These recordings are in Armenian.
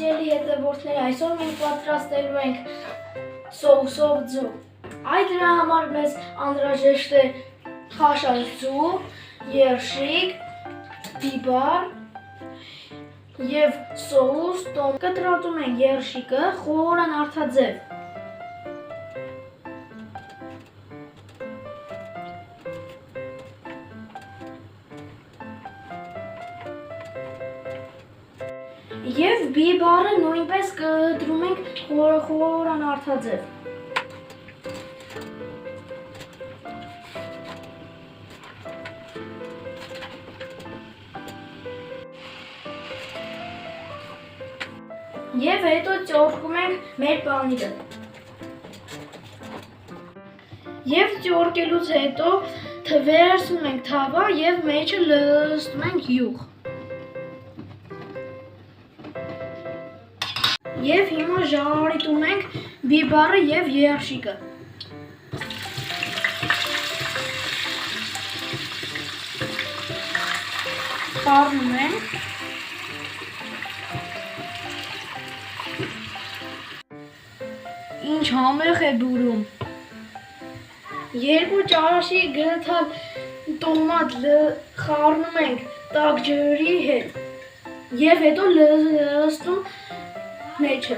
Սիրելի հետևորդներ, այսօր մենք պատրաստելու ենք սոուսով ձու։ Այդ դրա համար մեզ անհրաժեշտ է քաշած ձու, երշիկ, բիբար եւ սոուս տոմ։ Կտրատում ենք երշիկը խորան արդաձև։ Եվ բիբարը նույնպես կտրում ենք խորան արդաձև։ Եվ հետո ճորքում ենք մեր պանիրը։ Եվ ճորկելուց հետո վերցնում ենք թավա եւ մեջը լցնում ենք յուղ։ Եվ հիմա ժարիտում ենք բիբարը եւ երշիկը։ Խառնում ենք։ Ինչ համեղ է բուրում։ Երկու ճաշի գթալ տոմատ խառնում ենք տաք ջրի հետ եւ հետո լցնում մեջը։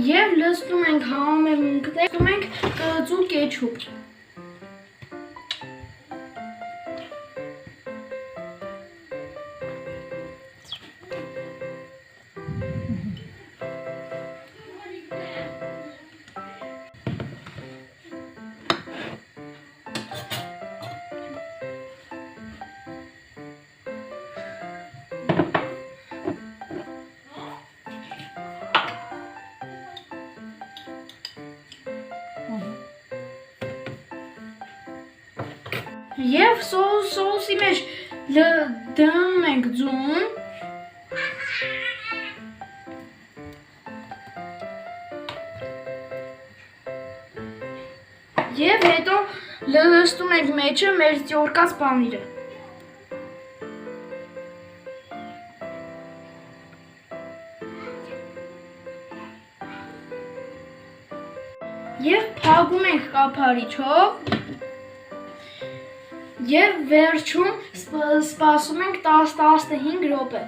Եվ լցնում ենք համեմունքներում ենք կծու կեչուպ։ Եվ սոուսի մեջ դնում ենք ձուն, եւ հետո լցնում ենք մեջը մեր ճորկած պանիրը։ Եվ փակում ենք կափարիչով։ Եվ վերջում սպասում ենք 10-15 րոպե։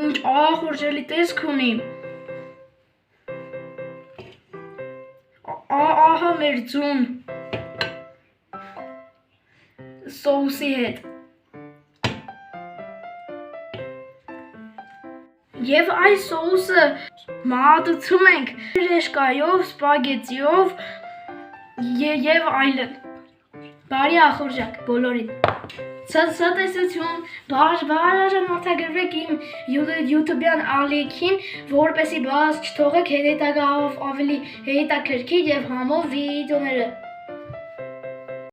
Ինչ ախորժելի տեսք ունի։ Ահա մեր ձուն սոուսի հետ։ Եվ այս սոուսը մատուցում ենք ռեշկայով, սպագետիով եւ այլն։ Բարի ախորժակ բոլորին։ Ցտեսություն, բաժանորդագրվեք իմ YouTube-յան ալիքին, որպեսզի բաց չթողեք հետագա ավելի հետաքրքիր եւ համով վիդեոները։